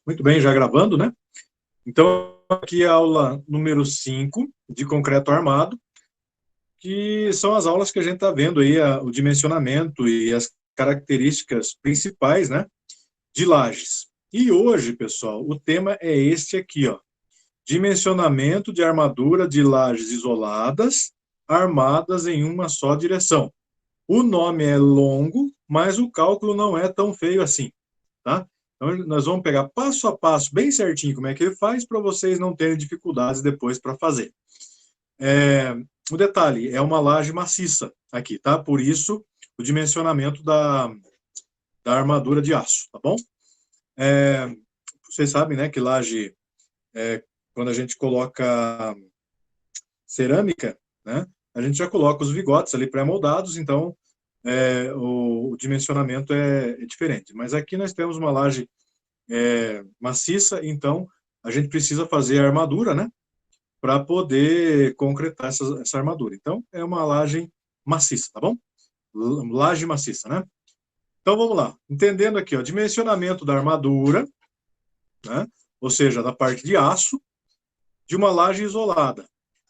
Muito bem, já gravando, né? Então, aqui é a aula número 5 de concreto armado, que são as aulas que a gente está vendo aí, o dimensionamento e as características principais, né, de lajes. E hoje, pessoal, o tema é este aqui, ó, dimensionamento de armadura de lajes isoladas, armadas em uma só direção. O nome é longo, mas o cálculo não é tão feio assim, tá? Então, nós vamos pegar passo a passo, bem certinho, como é que ele faz, para vocês não terem dificuldades depois para fazer. O detalhe, é uma laje maciça aqui, tá? Por isso, o dimensionamento da armadura de aço, tá bom? Vocês sabem, né, que laje, quando a gente coloca cerâmica, né, a gente já coloca os vigotes ali pré-moldados, então o dimensionamento é diferente. Mas aqui nós temos uma laje maciça, então a gente precisa fazer a armadura, né, para poder concretar essa armadura. Então, é uma laje maciça, tá bom? Laje maciça, né? Então, vamos lá. Entendendo aqui, ó, dimensionamento da armadura, né, ou seja, da parte de aço, de uma laje isolada.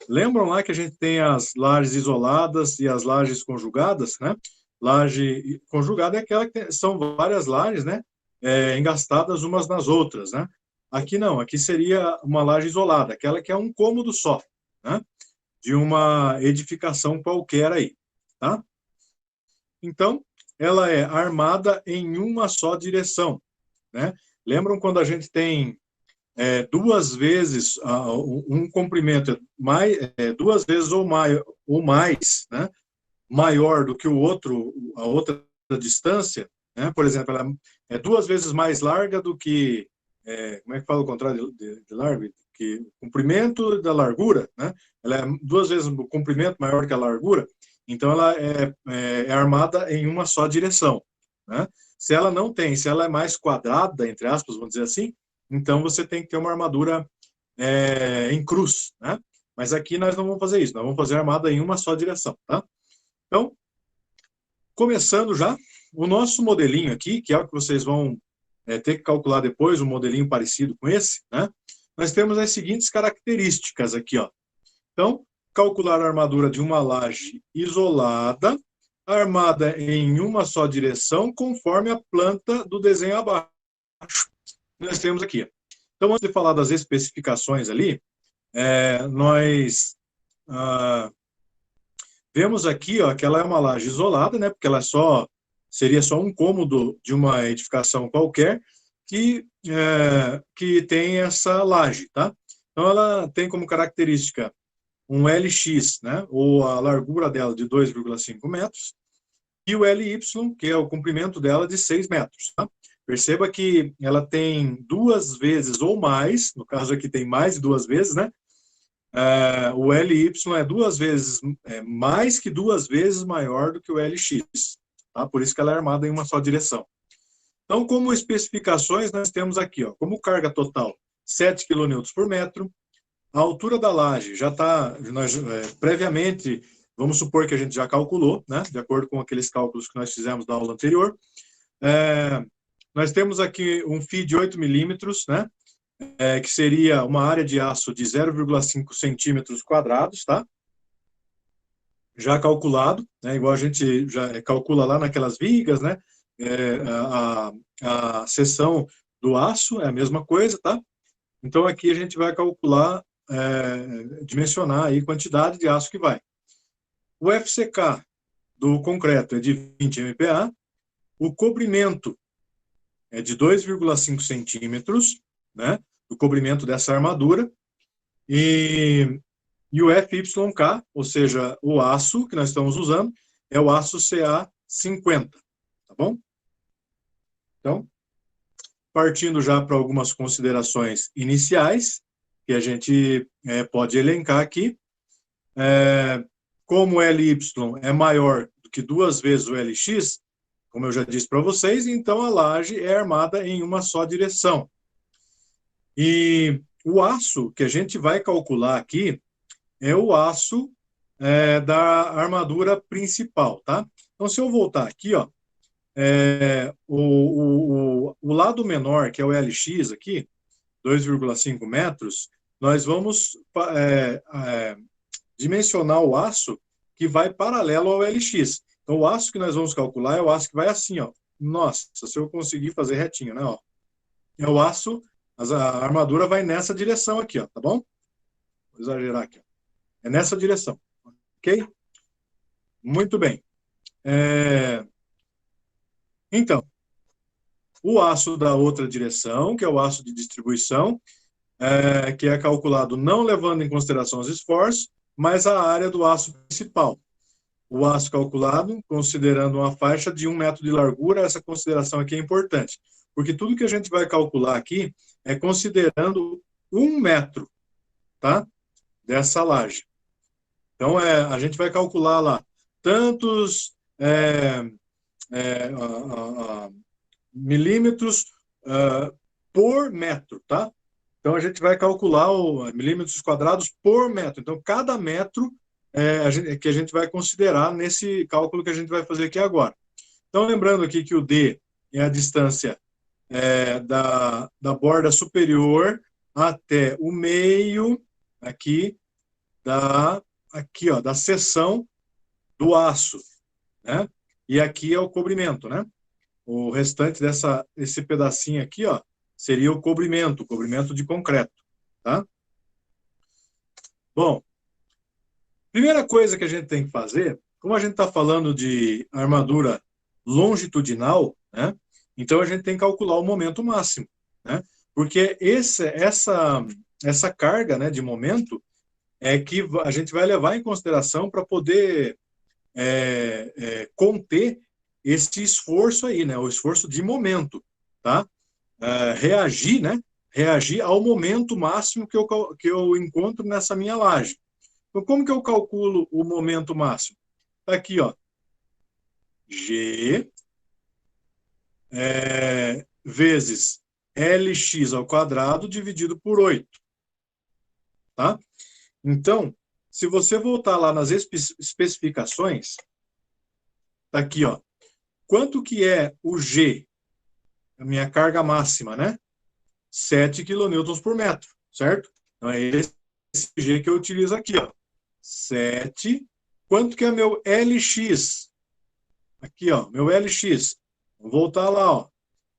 Lembram lá que a gente tem as lajes isoladas e as lajes conjugadas, né? Laje conjugada é aquela que são várias lajes, né? Engastadas umas nas outras, né? Aqui não, aqui seria uma laje isolada, aquela que é um cômodo só, né? De uma edificação qualquer aí, tá? Então, ela é armada em uma só direção, né? Lembram quando a gente tem duas vezes um comprimento duas vezes ou mais, né, maior do que o outro, a outra distância, né? Por exemplo, ela é duas vezes mais larga do que, como é que fala o contrário de largo? Que o comprimento da largura, né? Ela é duas vezes o comprimento maior que a largura, então ela é armada em uma só direção, né? Se ela não tem, se ela é mais quadrada, entre aspas, vamos dizer assim, então você tem que ter uma armadura em cruz, né? Mas aqui nós não vamos fazer isso, nós vamos fazer armada em uma só direção, tá? Então, começando já, o nosso modelinho aqui, que é o que vocês vão ter que calcular depois, um modelinho parecido com esse, né? Nós temos as seguintes características aqui, ó. Então, calcular a armadura de uma laje isolada, armada em uma só direção, conforme a planta do desenho abaixo. Nós temos aqui. Então, antes de falar das especificações ali, nós vemos aqui, ó, que ela é uma laje isolada, né, porque ela seria só um cômodo de uma edificação qualquer que tem essa laje, tá? Então, ela tem como característica um LX, né, ou a largura dela de 2,5 metros, e o LY, que é o comprimento dela de 6 metros, tá? Perceba que ela tem duas vezes ou mais, no caso aqui tem mais de duas vezes, né? O LY é duas vezes, mais que duas vezes maior do que o LX, tá? Por isso que ela é armada em uma só direção. Então, como especificações, nós temos aqui, ó, como carga total, 7 kN por metro, a altura da laje já está, previamente, vamos supor que a gente já calculou, né, de acordo com aqueles cálculos que nós fizemos da aula anterior. Nós temos aqui um fio de 8 milímetros, né, que seria uma área de aço de 0,5 centímetros quadrados, tá? Já calculado, né, igual a gente já calcula lá naquelas vigas, né? A seção do aço é a mesma coisa, tá? Então aqui a gente vai calcular, dimensionar aí a quantidade de aço que vai. O FCK do concreto é de 20 MPa, o cobrimento é de 2,5 centímetros, né, do cobrimento dessa armadura, e o FYK, ou seja, o aço que nós estamos usando, é o aço CA50, tá bom? Então, partindo já para algumas considerações iniciais, que a gente pode elencar aqui, como o LY é maior do que duas vezes o LX, como eu já disse para vocês, então a laje é armada em uma só direção. E o aço que a gente vai calcular aqui é o aço da armadura principal, tá? Então, se eu voltar aqui, ó, o lado menor, que é o LX aqui, 2,5 metros, nós vamos dimensionar o aço que vai paralelo ao LX. Então, o aço que nós vamos calcular é o aço que vai assim, ó. Nossa, se eu conseguir fazer retinho, né, ó. É o aço, a armadura vai nessa direção aqui, ó, tá bom? Vou exagerar aqui, ó. É nessa direção, ok? Muito bem. Então, o aço da outra direção, que é o aço de distribuição, que é calculado não levando em consideração os esforços, mas a área do aço principal. O aço calculado, considerando uma faixa de 1 metro de largura, essa consideração aqui é importante, porque tudo que a gente vai calcular aqui é considerando 1 metro, tá? Dessa laje. Então, a gente vai calcular lá tantos milímetros por metro, tá? Então, a gente vai calcular milímetros quadrados por metro. Então, cada metro que a gente vai considerar nesse cálculo que a gente vai fazer aqui agora. Então, lembrando aqui que o D é a distância da borda superior até o meio aqui da seção do aço, né? E aqui é o cobrimento, né? O restante esse pedacinho aqui, ó, seria o cobrimento de concreto, tá? Bom, primeira coisa que a gente tem que fazer, como a gente está falando de armadura longitudinal, né? Então a gente tem que calcular o momento máximo, né? Porque essa carga, né, de momento é que a gente vai levar em consideração para poder conter esse esforço aí, né? O esforço de momento, tá? Reagir, né? Reagir ao momento máximo que eu encontro nessa minha laje. Então, como que eu calculo o momento máximo? Tá aqui, ó. G vezes Lx ao quadrado dividido por 8. Tá? Então, se você voltar lá nas especificações, tá aqui, ó. Quanto que é o G? A minha carga máxima, né? 7 kN por metro, certo? Então, é esse G que eu utilizo aqui, ó. 7. Quanto que é meu LX? Aqui, ó, meu LX. Vou voltar lá, ó.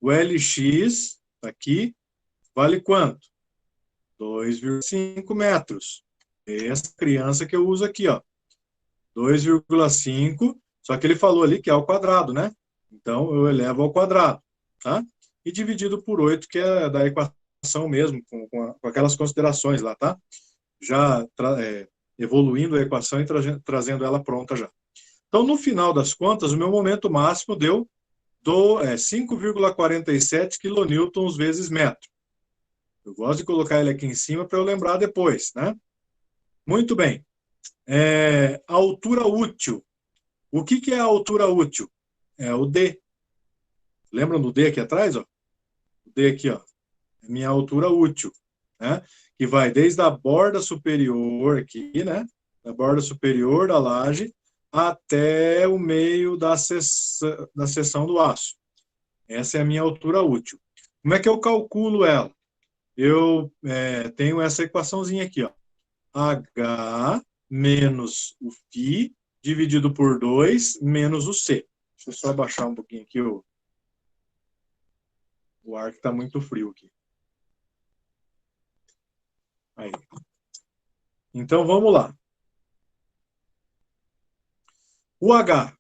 O LX, aqui, vale quanto? 2,5 metros. Essa criança que eu uso aqui, ó. 2,5, só que ele falou ali que é ao quadrado, né? Então, eu elevo ao quadrado, tá? E dividido por 8, que é da equação mesmo, com aquelas considerações lá, tá? Já evoluindo a equação e trazendo ela pronta já. Então, no final das contas, o meu momento máximo deu 5,47 kN vezes metro. Eu gosto de colocar ele aqui em cima para eu lembrar depois, né? Muito bem. A altura útil. O que é a altura útil? É o D. Lembram do D aqui atrás? Ó? O D aqui, ó. É minha altura útil, né? Que vai desde a borda superior aqui, né? Da borda superior da laje até o meio da seção do aço. Essa é a minha altura útil. Como é que eu calculo ela? Eu tenho essa equaçãozinha aqui, ó. H menos o φ dividido por 2 menos o C. Deixa eu só abaixar um pouquinho aqui o ar que está muito frio aqui. Aí. Então, vamos lá. O H.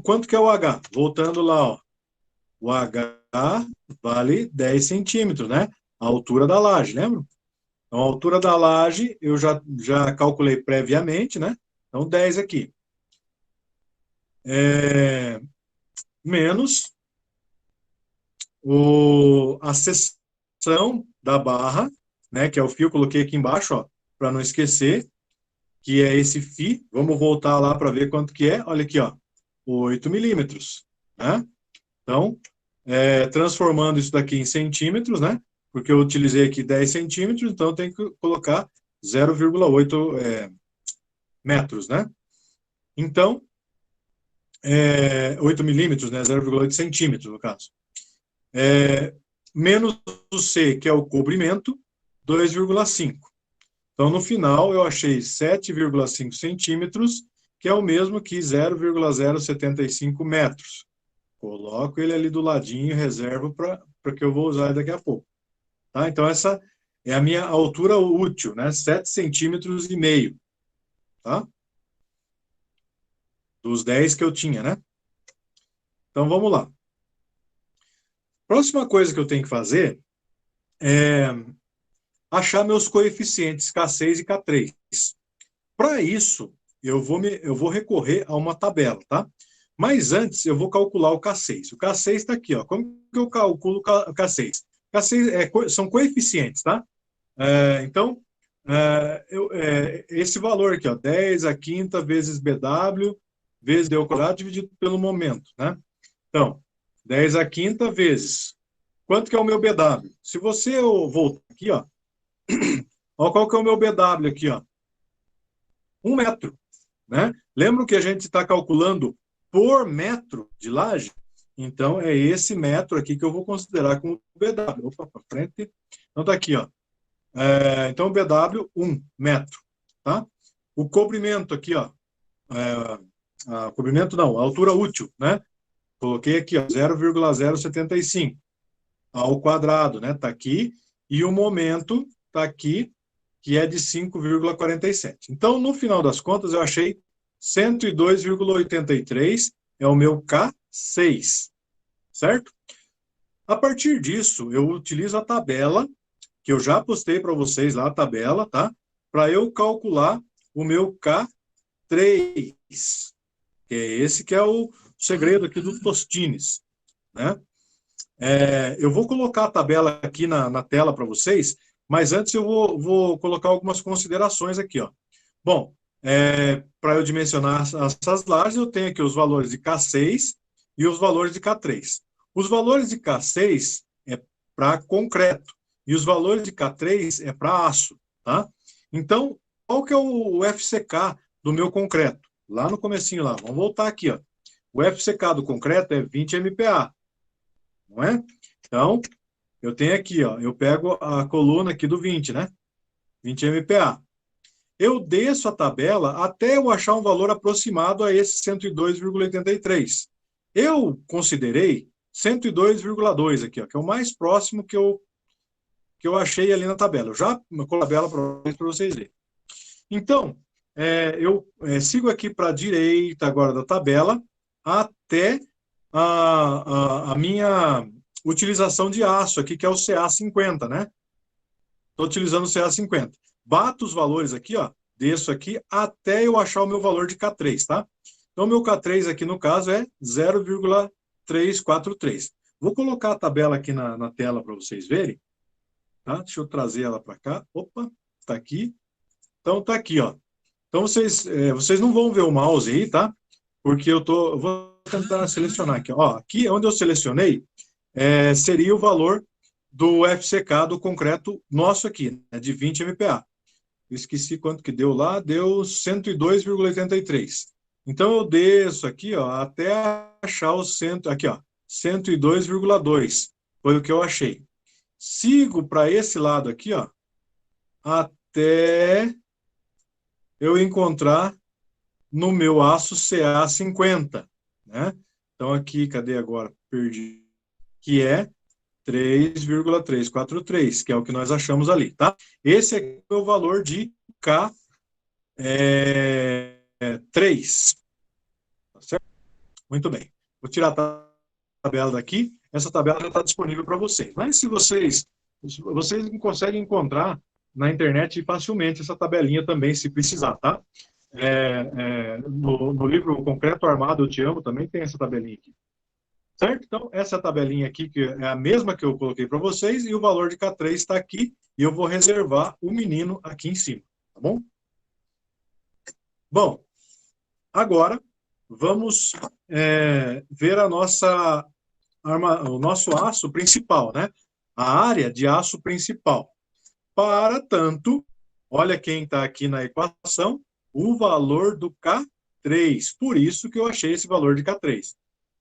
Quanto que é o H? Voltando lá, ó. O H vale 10 centímetros, né? A altura da laje, lembra? Então, a altura da laje eu já calculei previamente, né? Então, 10 aqui. Menos a seção da barra, né? Que é o fio, eu coloquei aqui embaixo, ó, para não esquecer, que é esse φ. Vamos voltar lá para ver quanto que é. Olha aqui, ó, 8 milímetros, né? Então, transformando isso daqui em centímetros, né? Porque eu utilizei aqui 10 centímetros, então tem que colocar 0,8 metros, né? Então, 8 milímetros, né, 0,8 centímetros, no caso. Menos o C, que é o cobrimento, 2,5. Então, no final, eu achei 7,5 centímetros, que é o mesmo que 0,075 metros. Coloco ele ali do ladinho e reservo para que eu vou usar daqui a pouco. Tá? Então, essa é a minha altura útil, né? 7,5 centímetros. Tá? Dos 10 que eu tinha, né? Então, vamos lá. Próxima coisa que eu tenho que fazer é achar meus coeficientes K6 e K3. Para isso, eu vou recorrer a uma tabela, tá? Mas antes, eu vou calcular o K6. O K6 está aqui, ó. Como que eu calculo o K6? K6 são coeficientes, tá? Então, esse valor aqui, ó, 10 a quinta vezes BW vezes D ao quadrado dividido pelo momento, né? Então, 10 a quinta vezes. Quanto que é o meu BW? Se você voltar aqui, ó, ó, qual que é o meu BW aqui, ó? 1 metro, né? Lembra que a gente está calculando por metro de laje? Então, é esse metro aqui que eu vou considerar como BW. Opa, para frente. Então, tá aqui, ó. Então, BW, 1 metro, tá? O cobrimento aqui, ó. Cobrimento não, a altura útil, né? Coloquei aqui, ó, 0,075 ao quadrado, né? Tá aqui. E o momento tá aqui, que é de 5,47. Então, no final das contas, eu achei 102,83 é o meu K6, certo? A partir disso, eu utilizo a tabela, que eu já postei para vocês lá, a tabela, tá? Para eu calcular o meu K3, que é esse que é o segredo aqui do Tostines, né? Eu vou colocar a tabela aqui na tela para vocês, mas antes eu vou colocar algumas considerações aqui, ó. Bom, para eu dimensionar essas lajes, eu tenho aqui os valores de K6 e os valores de K3. Os valores de K6 é para concreto e os valores de K3 é para aço, tá? Então, qual que é o FCK do meu concreto? Lá no comecinho lá, vamos voltar aqui, ó. O FCK do concreto é 20 MPa, não é? Então, eu tenho aqui, ó, eu pego a coluna aqui do 20, né? 20 MPa. Eu desço a tabela até eu achar um valor aproximado a esse 102,83. Eu considerei 102,2 aqui, ó, que é o mais próximo que eu achei ali na tabela. Eu já coloquei a tabela para vocês verem. Então, eu sigo aqui para a direita agora da tabela até a minha utilização de aço aqui, que é o CA50, né? Estou utilizando o CA50. Bato os valores aqui, ó, desço aqui até eu achar o meu valor de K3, tá? Então, o meu K3 aqui, no caso, é 0,343. Vou colocar a tabela aqui na tela para vocês verem, tá? Deixa eu trazer ela para cá. Opa, tá aqui. Então, tá aqui, ó. Então, vocês não vão ver o mouse aí, tá? Porque eu vou tentar selecionar aqui. Ó, aqui onde eu selecionei, seria o valor do FCK do concreto nosso aqui, né, de 20 MPa. Eu esqueci quanto que deu lá, deu 102,83. Então, eu desço aqui, ó, até achar o aqui, ó, 102,2. Foi o que eu achei. Sigo para esse lado aqui, ó, até eu encontrar no meu aço CA50, né? Então, aqui, cadê agora? Perdi. Que é 3,343, que é o que nós achamos ali, tá? Esse é o valor de K3. Tá certo? Muito bem. Vou tirar a tabela daqui. Essa tabela já está disponível para vocês. Mas se vocês conseguem encontrar na internet facilmente essa tabelinha também, se precisar, tá? No livro Concreto Armado Eu Te Amo também tem essa tabelinha aqui. Certo? Então, essa tabelinha aqui, que é a mesma que eu coloquei para vocês, e o valor de K3 está aqui, e eu vou reservar o menino aqui em cima, tá bom? Bom, agora vamos ver o nosso aço principal, né? A área de aço principal. Para tanto, olha quem está aqui na equação, o valor do K3 K3. Por isso que eu achei esse valor de K3.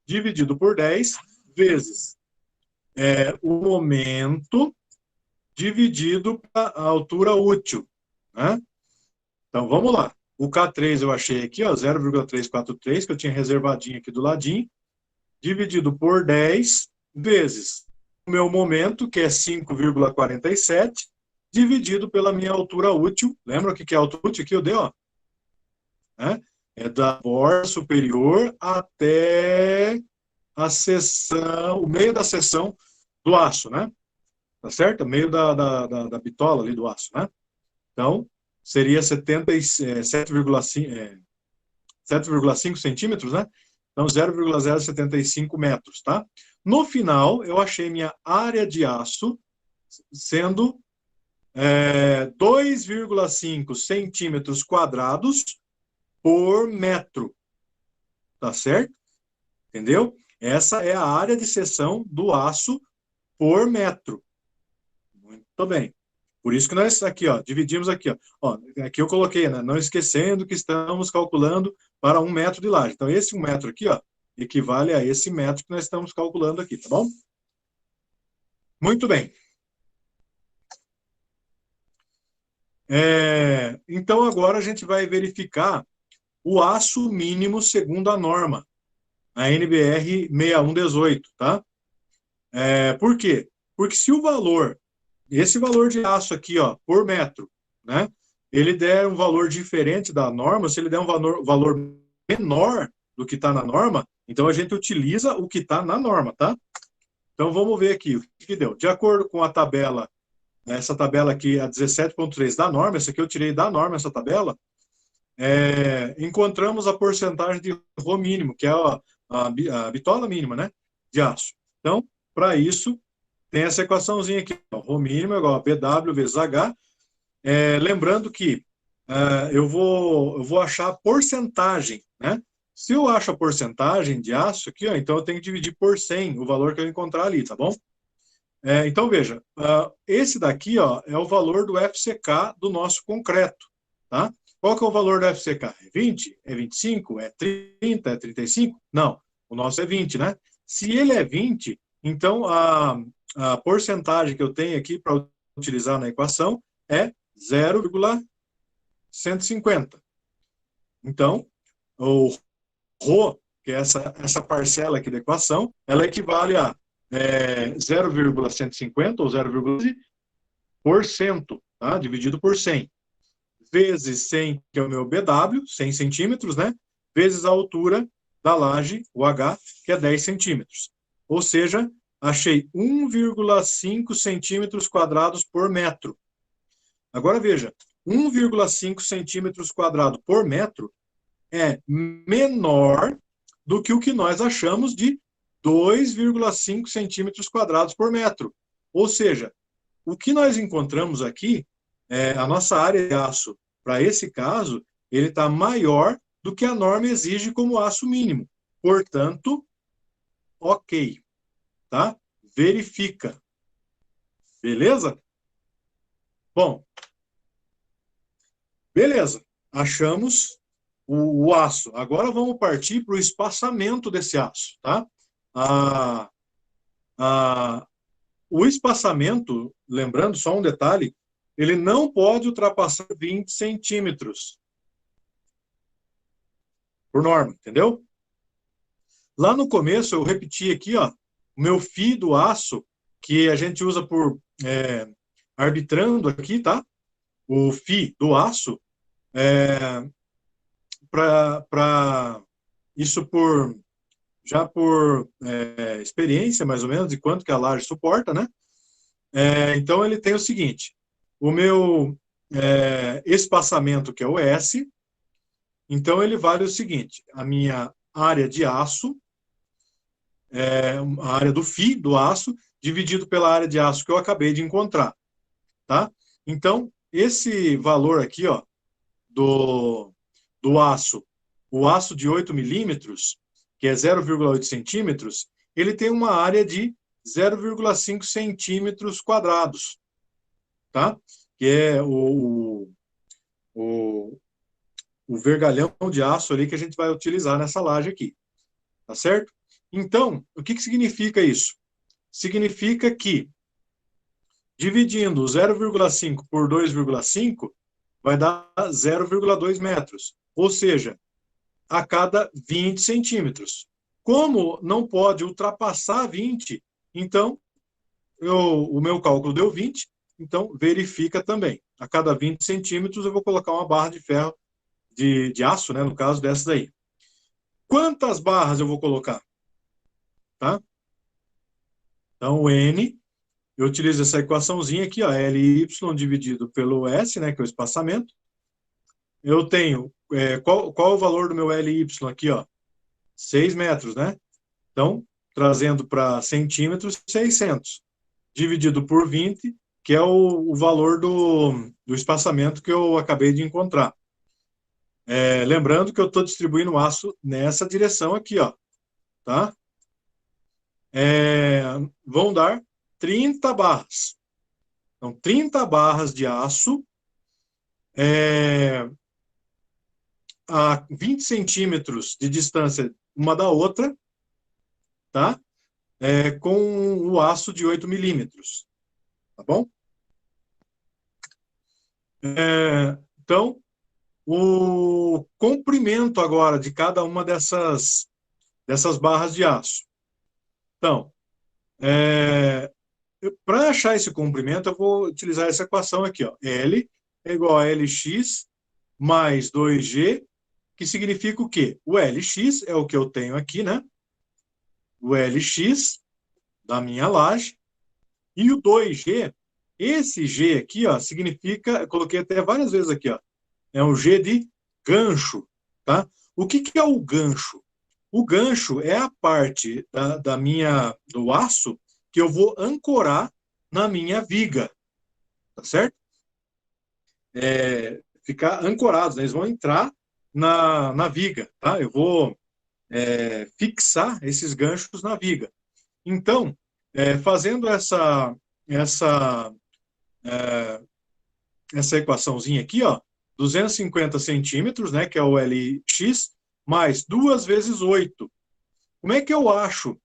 Dividido por 10 vezes o momento dividido pela altura útil, né? Então, vamos lá. O K3 eu achei aqui, ó, 0,343, que eu tinha reservadinho aqui do ladinho, dividido por 10 vezes o meu momento, que é 5,47, dividido pela minha altura útil. Lembra o que é a altura útil aqui? Eu dei, ó. Né? É da borda superior até a seção, o meio da seção do aço, né? Tá certo? O meio da bitola ali do aço, né? Então, seria 7,5 centímetros, né? Então, 0,075 metros, tá? No final, eu achei minha área de aço sendo 2,5 centímetros quadrados por metro, tá certo? Entendeu? Essa é a área de seção do aço por metro. Muito bem. Por isso que nós aqui, ó, dividimos aqui, ó, aqui eu coloquei, né, não esquecendo que estamos calculando para 1 metro de laje. Então, esse 1 metro aqui, ó, equivale a esse metro que nós estamos calculando aqui, tá bom? Muito bem. Então, agora a gente vai verificar o aço mínimo segundo a norma, a NBR 6118, tá? Por quê? Porque se o valor, esse valor de aço aqui, ó, por metro, né, ele der um valor diferente da norma, se ele der um valor menor do que está na norma, então a gente utiliza o que está na norma, tá? Então vamos ver aqui o que deu. De acordo com a tabela, essa tabela aqui, a 17.3 da norma, essa aqui eu tirei da norma, essa tabela, encontramos a porcentagem de Rho mínimo, que é a bitola mínima, né, de aço. Então, para isso, tem essa equaçãozinha aqui, ó, Rho mínimo é igual a BW vezes H. Lembrando que eu vou achar a porcentagem, né? Se eu acho a porcentagem de aço aqui, ó, então eu tenho que dividir por 100 o valor que eu encontrar ali, tá bom? Então, veja, esse daqui, ó, é o valor do FCK do nosso concreto, tá? Qual que é o valor do FCK? É 20? É 25? É 30? É 35? Não, o nosso é 20, né? Se ele é 20, então a porcentagem que eu tenho aqui para utilizar na equação é 0,150. Então, o Rho, que é essa parcela aqui da equação, ela equivale a 0,150 ou 0,1%, tá? Dividido por 100, vezes 100, que é o meu BW, 100 centímetros, né? Vezes a altura da laje, o H, que é 10 centímetros. Ou seja, achei 1,5 centímetros quadrados por metro. Agora veja, 1,5 centímetros quadrados por metro é menor do que o que nós achamos de 2,5 centímetros quadrados por metro. Ou seja, o que nós encontramos aqui, a nossa área de aço, para esse caso, ele está maior do que a norma exige como aço mínimo. Portanto, ok. Tá? Verifica. Beleza? Bom, beleza. Achamos o aço. Agora vamos partir para o espaçamento desse aço, tá? O espaçamento, lembrando só um detalhe, ele não pode ultrapassar 20 centímetros por norma, entendeu? Lá no começo eu repeti aqui, ó, o meu φ do aço, que a gente usa por arbitrando aqui, tá? O φ do aço, para isso por experiência, mais ou menos, de quanto que a laje suporta, né? Então, ele tem o seguinte, o meu espaçamento, que é o S, então ele vale o seguinte, a minha área de aço, a área do φ do aço, dividido pela área de aço que eu acabei de encontrar, tá? Então, esse valor aqui, ó, do aço, o aço de 8 milímetros, que é 0,8 centímetros, ele tem uma área de 0,5 centímetros quadrados, tá? Que é o o vergalhão de aço ali que a gente vai utilizar nessa laje aqui, tá certo? Então, o que significa isso? Significa que, dividindo 0,5 por 2,5, vai dar 0,2 metros, ou seja, a cada 20 centímetros. Como não pode ultrapassar 20, então, o meu cálculo deu 20, então verifica também. A cada 20 centímetros eu vou colocar uma barra de ferro, de aço, né, no caso dessa daí. Quantas barras eu vou colocar? Tá? Então, o N, eu utilizo essa equaçãozinha aqui, ó, LY dividido pelo S, né, que é o espaçamento. Eu tenho, qual o valor do meu LY aqui, ó? 6 metros, né? Então, trazendo para centímetros, 600. Dividido por 20, que é o valor do espaçamento que eu acabei de encontrar. Lembrando que eu estou distribuindo o aço nessa direção aqui, ó, tá? Vão dar 30 barras. Então, 30 barras de aço a 20 centímetros de distância uma da outra, tá? Com o aço de 8 milímetros, tá bom? Então, o comprimento agora de cada uma dessas barras de aço. Então, para achar esse comprimento, eu vou utilizar essa equação aqui, ó. L é igual a Lx mais 2G, que significa o quê? O Lx é o que eu tenho aqui, né? O Lx da minha laje. E o 2G, esse G aqui, ó, significa, eu coloquei até várias vezes aqui, ó, é um G de gancho, tá? O que é o gancho? O gancho é a parte do aço que eu vou ancorar na minha viga, tá certo? Ficar ancorados, né? Eles vão entrar na viga, tá? Eu vou fixar esses ganchos na viga. Então, fazendo essa equaçãozinha aqui, ó, 250 centímetros, né, que é o Lx, mais 2 vezes 8. Como é que eu acho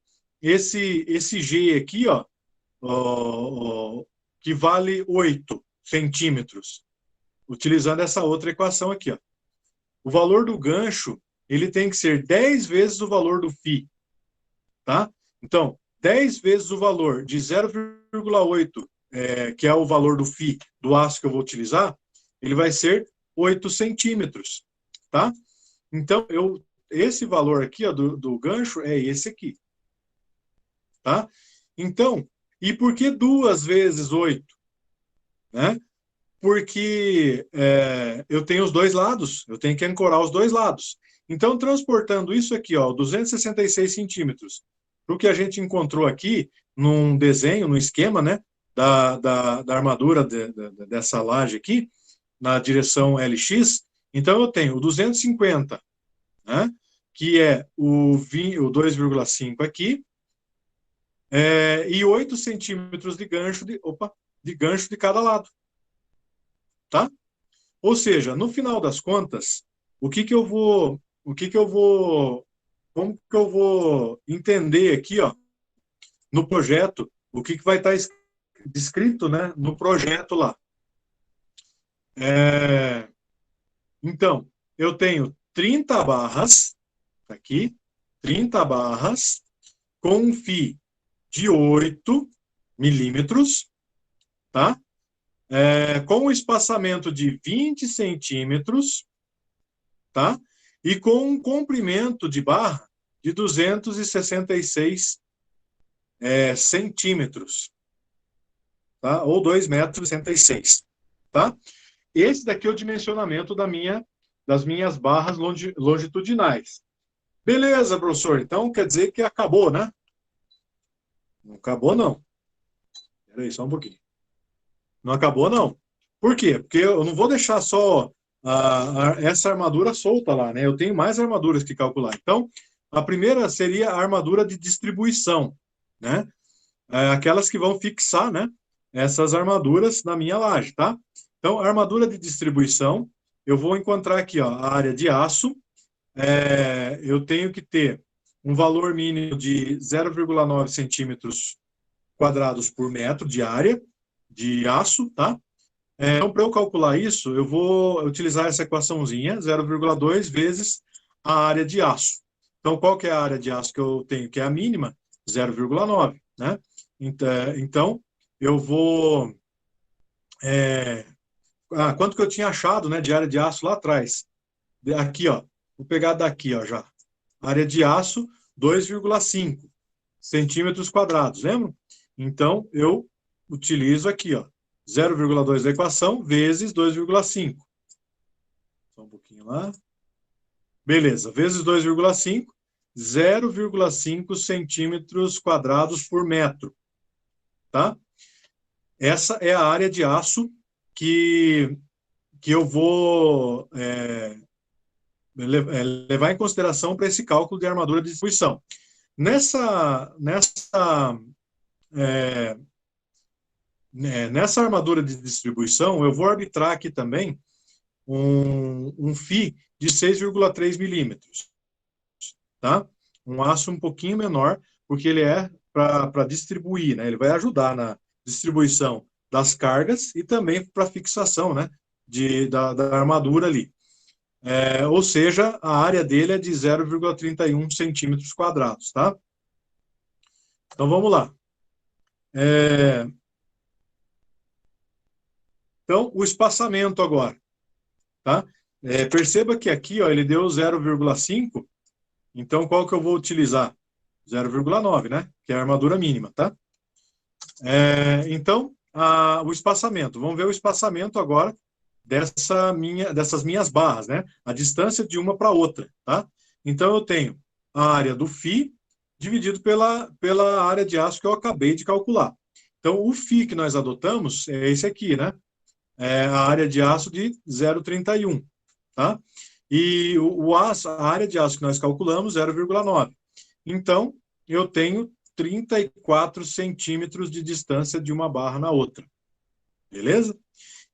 esse G aqui, ó, que vale 8 centímetros? Utilizando essa outra equação aqui, ó. O valor do gancho, ele tem que ser 10 vezes o valor do φ, tá? Então, 10 vezes o valor de 0,8, que é o valor do φ do aço que eu vou utilizar, ele vai ser 8 centímetros, tá? Então, esse valor aqui, ó, do gancho é esse aqui, tá? Então, e por que 2 vezes 8? Né? Porque eu tenho os dois lados, eu tenho que ancorar os dois lados. Então, transportando isso aqui, ó, 266 centímetros, para o que a gente encontrou aqui, num desenho, num esquema, né, da armadura dessa laje aqui, na direção LX, então eu tenho o 250, né, que é o 2,5 aqui, e 8 centímetros de gancho de cada lado. Tá? Ou seja, no final das contas, como que eu vou entender aqui, ó, no projeto, o que vai estar descrito, né, no projeto lá. Então, eu tenho 30 barras, aqui, 30 barras, com um φ de 8 milímetros, tá? Com um espaçamento de 20 centímetros, tá? E com um comprimento de barra de 266 centímetros, tá? Ou 2,66 m, tá? Esse daqui é o dimensionamento das minhas barras longitudinais. Beleza, professor, então quer dizer que acabou, né? Não acabou, não. Espera aí, só um pouquinho. Não acabou, não. Por quê? Porque eu não vou deixar só essa armadura solta lá, né? Eu tenho mais armaduras que calcular. Então, a primeira seria a armadura de distribuição, né? Aquelas que vão fixar, né, essas armaduras na minha laje, tá? Então, a armadura de distribuição, eu vou encontrar aqui, ó, a área de aço. Eu tenho que ter um valor mínimo de 0,9 centímetros quadrados por metro de área de aço, tá? Então, para eu calcular isso, eu vou utilizar essa equaçãozinha, 0,2 vezes a área de aço. Então, qual que é a área de aço que eu tenho, que é a mínima? 0,9, né? Então, eu vou... quanto que eu tinha achado, né, de área de aço lá atrás? Aqui, ó. Vou pegar daqui, ó, já. Área de aço, 2,5 centímetros quadrados, lembra? Então, eu utilizo aqui, ó, 0,2 da equação vezes 2,5. Só um pouquinho lá. Beleza, vezes 2,5, 0,5 centímetros quadrados por metro, tá? Essa é a área de aço que eu vou levar em consideração para esse cálculo de armadura de distribuição. Nessa armadura de distribuição, eu vou arbitrar aqui também um φ de 6,3 milímetros, tá? Um aço um pouquinho menor, porque ele é para distribuir, né? Ele vai ajudar na distribuição das cargas e também para fixação, né? Da armadura ali. Ou seja, a área dele é de 0,31 centímetros quadrados, tá? Então, vamos lá. Então, o espaçamento agora, tá? Perceba que aqui, ó, ele deu 0,5, então qual que eu vou utilizar? 0,9, né? Que é a armadura mínima, tá? Então, o espaçamento. Vamos ver o espaçamento agora dessas minhas barras, né? A distância de uma para outra, tá? Então, eu tenho a área do φ dividido pela área de aço que eu acabei de calcular. Então, o φ que nós adotamos é esse aqui, né? É a área de aço de 0,31, tá? E a área de aço que nós calculamos, 0,9. Então, eu tenho 34 centímetros de distância de uma barra na outra. Beleza?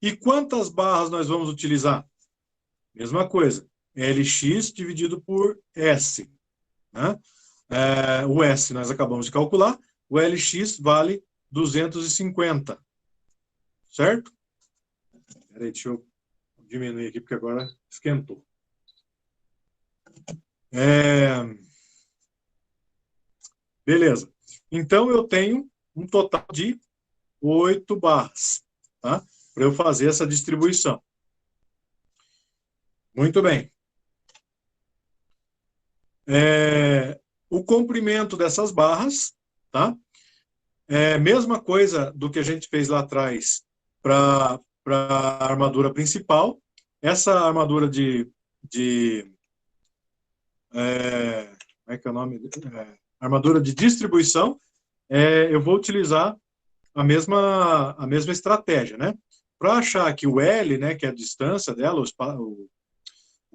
E quantas barras nós vamos utilizar? Mesma coisa. Lx dividido por S. Né? O S nós acabamos de calcular. O Lx vale 250. Certo? Peraí, deixa eu diminuir aqui, porque agora esquentou. Beleza. Então, eu tenho um total de 8 barras, tá? Para eu fazer essa distribuição. Muito bem. O comprimento dessas barras, tá? Mesma coisa do que a gente fez lá atrás para a armadura principal. Essa armadura como é que é o nome? Armadura de distribuição, eu vou utilizar a mesma estratégia, né? Para achar que o L, né, que é a distância dela, o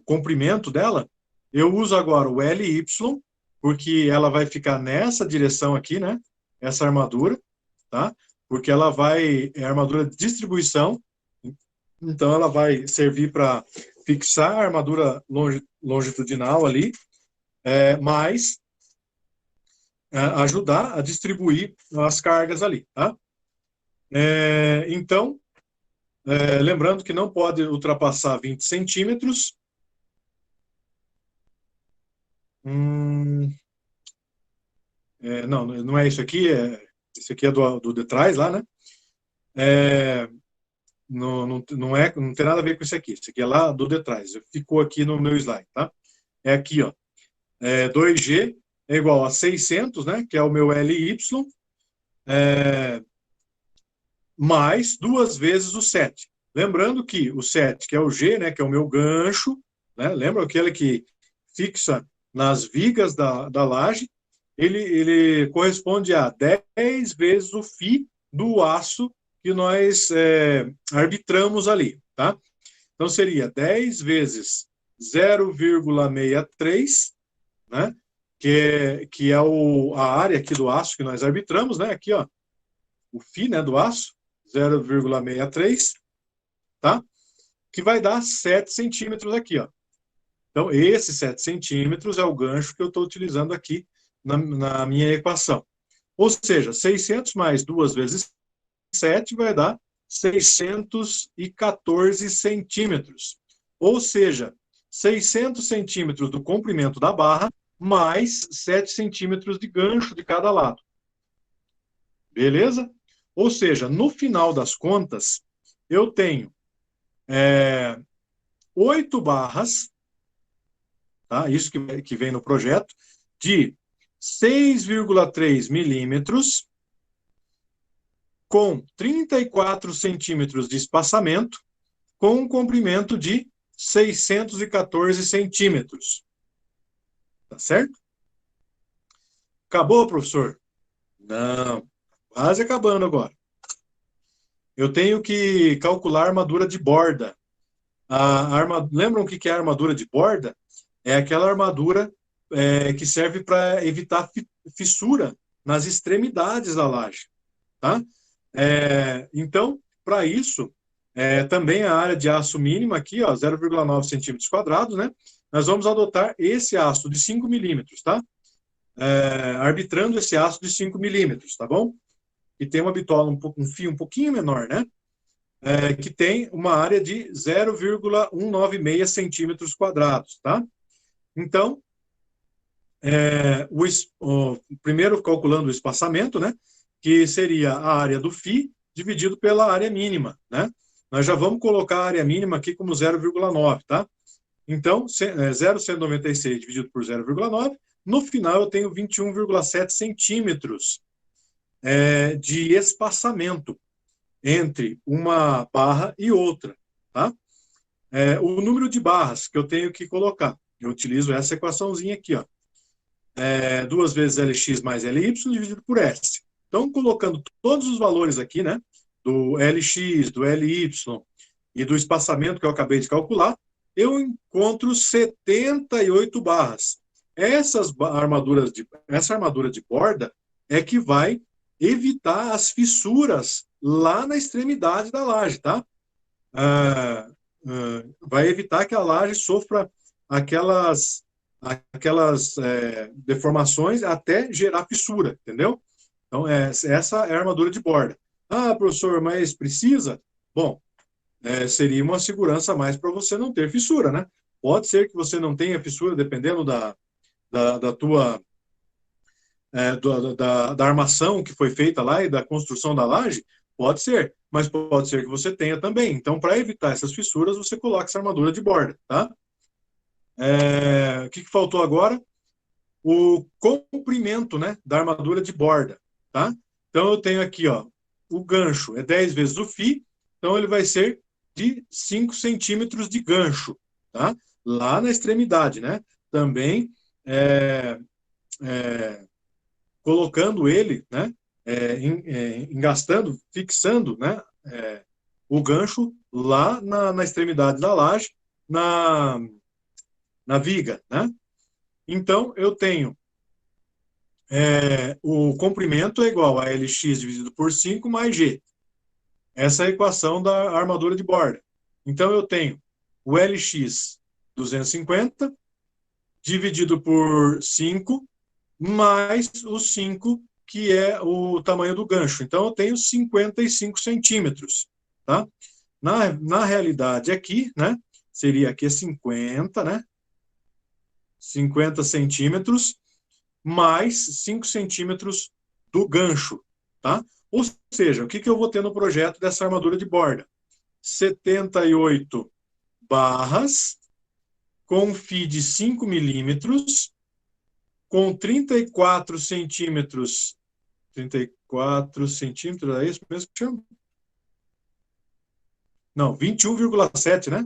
comprimento dela, eu uso agora o LY, porque ela vai ficar nessa direção aqui, né? Essa armadura, tá? Porque ela é armadura de distribuição, então ela vai servir para fixar a armadura longitudinal ali, mas ajudar a distribuir as cargas ali, tá? Então, lembrando que não pode ultrapassar 20 centímetros. Não é isso aqui, isso aqui é do de trás lá, né? Não tem nada a ver com isso aqui. Isso aqui é lá do de trás. Ficou aqui no meu slide, tá? É aqui, ó. 2G é igual a 600, né? Que é o meu LY, mais 2 vezes o 7. Lembrando que o 7, que é o G, né? Que é o meu gancho, né? Lembra aquele que fixa nas vigas da laje? Ele corresponde a 10 vezes o φ do aço que nós arbitramos ali, tá? Então, seria 10 vezes 0,63, né? Que é a área aqui do aço que nós arbitramos, né? Aqui, ó, o φ, né, do aço, 0,63, tá? que vai dar 7 centímetros aqui, ó. Então, esses 7 centímetros é o gancho que eu estou utilizando aqui na minha equação. Ou seja, 600 mais 2 vezes 7 vai dar 614 centímetros. Ou seja, 600 centímetros do comprimento da barra, mais 7 centímetros de gancho de cada lado. Beleza? Ou seja, no final das contas, eu tenho 8 barras, tá? Isso que vem no projeto, de 6,3 milímetros, com 34 centímetros de espaçamento, com um comprimento de 614 centímetros. Tá certo? Acabou, professor? Não, quase acabando agora. Eu tenho que calcular a armadura de borda. Lembram o que é a armadura de borda? É aquela armadura que serve para evitar fissura nas extremidades da laje. Tá? Então, para isso, também a área de aço mínima aqui, ó, 0,9 centímetros quadrados, né? Nós vamos adotar esse aço de 5 milímetros, tá? Arbitrando esse aço de 5 milímetros, tá bom? E tem uma bitola, um fio um pouquinho menor, né? Que tem uma área de 0,196 centímetros quadrados, tá? Então, primeiro calculando o espaçamento, né? Que seria a área do φ dividido pela área mínima, né? Nós já vamos colocar a área mínima aqui como 0,9, tá? Então, 0,196 dividido por 0,9, no final eu tenho 21,7 centímetros de espaçamento entre uma barra e outra, tá? O número de barras que eu tenho que colocar, eu utilizo essa equaçãozinha aqui, ó. 2 vezes Lx mais Ly dividido por S. Então, colocando todos os valores aqui, né, do Lx, do Ly e do espaçamento que eu acabei de calcular, eu encontro 78 barras. Essa armadura de borda é que vai evitar as fissuras lá na extremidade da laje, tá? Vai evitar que a laje sofra aquelas deformações até gerar fissura, entendeu? Então, essa é a armadura de borda. Ah, professor, mas precisa? Bom, seria uma segurança a mais para você não ter fissura, né? Pode ser que você não tenha fissura, dependendo da tua da armação que foi feita lá e da construção da laje, pode ser, mas pode ser que você tenha também. Então, para evitar essas fissuras, você coloca essa armadura de borda, tá? O que faltou agora? O comprimento, né, da armadura de borda, tá? Então, eu tenho aqui, ó, o gancho é 10 vezes o φ, então ele vai ser de 5 centímetros de gancho, tá? Lá na extremidade, né? Também colocando ele, né, engastando, fixando, né, o gancho lá na extremidade da laje, na viga, né? Então, eu tenho o comprimento é igual a Lx dividido por 5 mais G. Essa é a equação da armadura de borda. Então, eu tenho o Lx 250 dividido por 5 mais o 5, que é o tamanho do gancho. Então, eu tenho 55 centímetros. Tá? Na realidade, aqui, né, seria aqui 50, né? 50 centímetros mais 5 centímetros do gancho. Tá? Ou seja, o que eu vou ter no projeto dessa armadura de borda? 78 barras com fio de 5 milímetros, com 34 centímetros, é isso mesmo que chama? Não, 21,7, né?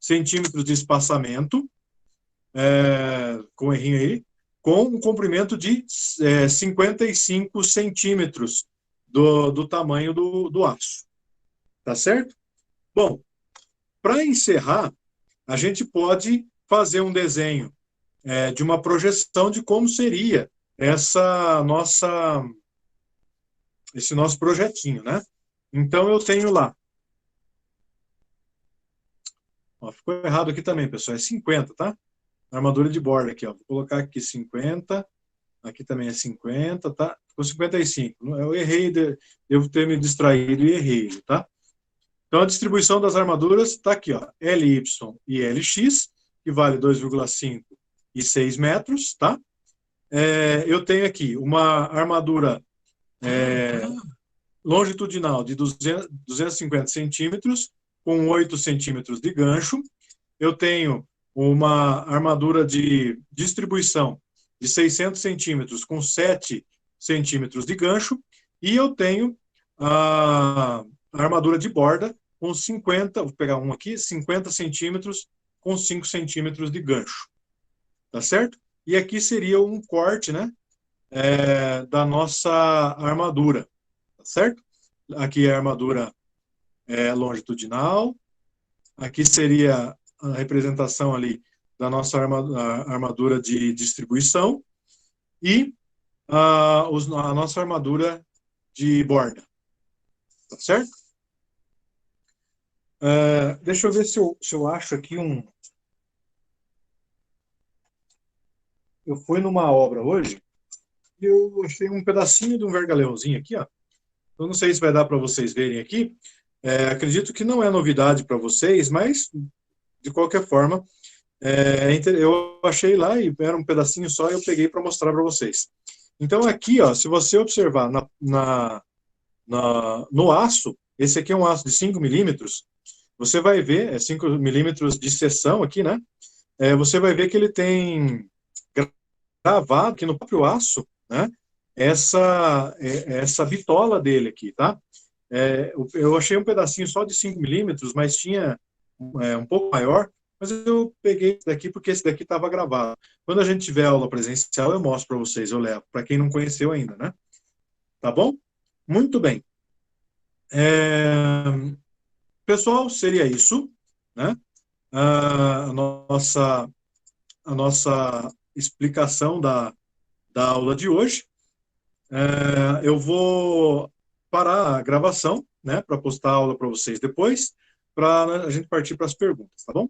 Centímetros de espaçamento, com errinho aí, com um comprimento de 55 centímetros do tamanho do aço. Tá certo? Bom, para encerrar, a gente pode fazer um desenho de uma projeção de como seria esse nosso projetinho, né? Então, eu tenho lá Ó, ficou errado aqui também, pessoal, é 50, tá? Armadura de borda aqui, ó. Vou colocar aqui 50, aqui também é 50, tá? Ficou 55. Eu errei, devo ter me distraído e errei, tá? Então, a distribuição das armaduras está aqui, ó, LY e LX, que vale 2,5 e 6 metros, tá? Eu tenho aqui uma armadura longitudinal de 250 centímetros, com 8 centímetros de gancho. Eu tenho uma armadura de distribuição de 600 centímetros, com 7 centímetros de gancho. E eu tenho a armadura de borda, com 50, vou pegar um aqui, 50 centímetros, com 5 centímetros de gancho. Tá certo? E aqui seria um corte, né, da nossa armadura. Tá certo? Aqui é a armadura longitudinal. Aqui seria a representação ali da nossa armadura de distribuição e a nossa armadura de borda. Tá certo? Deixa eu ver se eu acho aqui um... Eu fui numa obra hoje e eu achei um pedacinho de um vergalhãozinho aqui, ó. Eu não sei se vai dar para vocês verem aqui. Acredito que não é novidade para vocês, mas, de qualquer forma, eu achei lá e era um pedacinho só e eu peguei para mostrar para vocês. Então, aqui, ó, se você observar no aço, esse aqui é um aço de 5 milímetros, você vai ver, 5 milímetros de seção aqui, né? Você vai ver que ele tem gravado aqui no próprio aço, né? Essa bitola dele aqui, tá? Eu achei um pedacinho só de 5 milímetros, mas tinha um pouco maior, mas eu peguei esse daqui porque esse daqui estava gravado. Quando a gente tiver aula presencial, eu mostro para vocês, eu levo, para quem não conheceu ainda, né? Tá bom? Muito bem. Pessoal, seria isso, né? A nossa explicação da aula de hoje. Eu vou parar a gravação, né, para postar a aula para vocês depois, para a gente partir para as perguntas, tá bom?